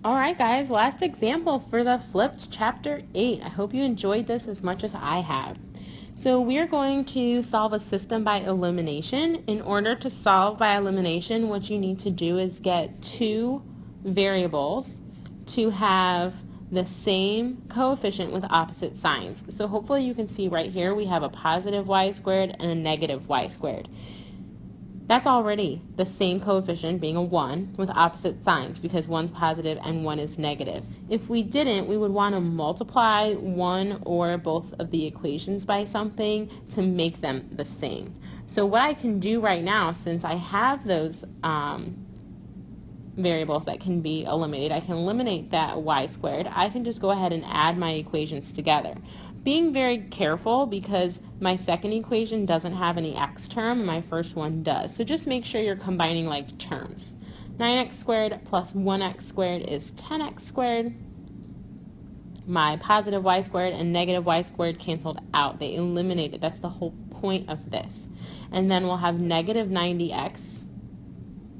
All right, guys, last example for the flipped chapter 8. I hope you enjoyed this as much as I have. So we're going to solve a system by elimination. In order to solve by elimination, what you need to do is get two variables to have the same coefficient with opposite signs. So hopefully you can see right here we have a positive y squared and a negative y squared. That's already the same coefficient, being a 1, with opposite signs because one's positive and one is negative. If we didn't, we would want to multiply one or both of the equations by something to make them the same. So what I can do right now, since I have those variables that can be eliminated, I can eliminate that y squared. I can just go ahead and add my equations together. Being very careful because my second equation doesn't have any x term and my first one does. So just make sure you're combining like terms. 9x squared plus 1x squared is 10x squared. My positive y squared and negative y squared canceled out. They eliminated. That's the whole point of this. And then we'll have negative 90x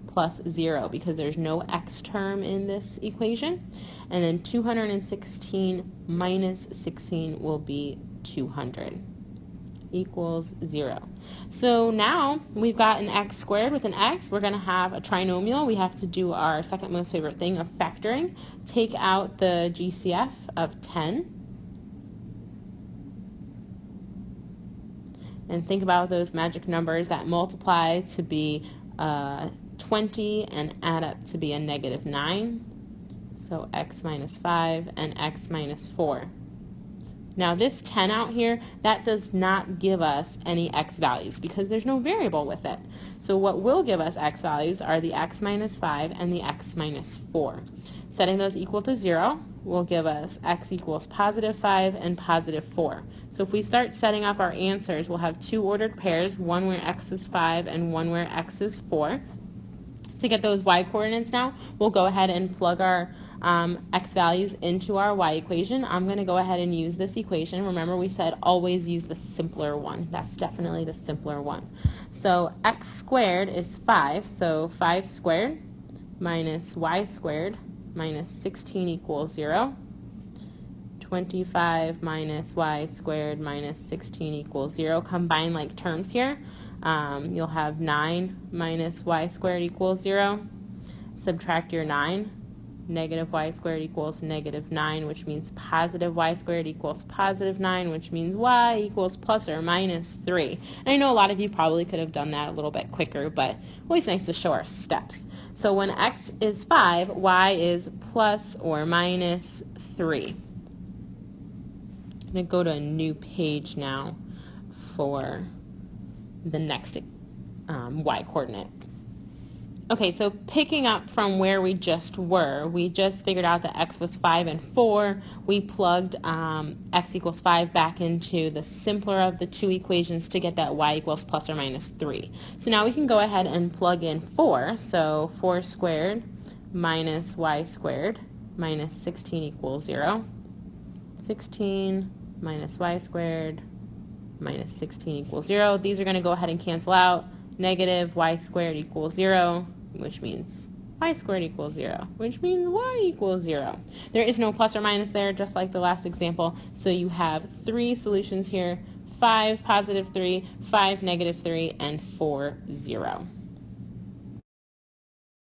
plus 0 because there's no x term in this equation. And then 216 minus 16 will be 200 equals 0. So now we've got an x squared with an x. We're going to have a trinomial. We have to do our second most favorite thing of factoring. Take out the GCF of 10. And think about those magic numbers that multiply to be 20 and add up to be a negative 9. So x minus 5 and x minus 4. Now this 10 out here, that does not give us any x values because there's no variable with it. So what will give us x values are the x minus 5 and the x minus 4. Setting those equal to 0 will give us x equals positive 5 and positive 4. So if we start setting up our answers, we'll have two ordered pairs, one where x is 5 and one where x is 4. To get those y coordinates now, we'll go ahead and plug our x values into our y equation. I'm going to go ahead and use this equation. Remember we said always use the simpler one. That's definitely the simpler one. So x squared is 5, so 5 squared minus y squared minus 16 equals 0. 25 minus y squared minus 16 equals 0. Combine like terms here. You'll have 9 minus y squared equals 0. Subtract your 9. Negative y squared equals negative 9, which means positive y squared equals positive 9, which means y equals plus or minus 3. And I know a lot of you probably could have done that a little bit quicker, but always nice to show our steps. So when x is 5, y is plus or minus 3. I'm going to go to a new page now for the next y coordinate. Okay, so picking up from where we just were, we just figured out that x was 5 and 4. We plugged x equals 5 back into the simpler of the two equations to get that y equals plus or minus 3. So now we can go ahead and plug in 4. So 4 squared minus y squared minus 16 equals 0. 16 minus y squared minus 16 equals 0. These are going to go ahead and cancel out. Negative y squared equals 0, which means y squared equals 0, which means y equals 0. There is no plus or minus there, just like the last example. So you have 3 solutions here, 5 positive 3, 5 negative 3, and 4 0.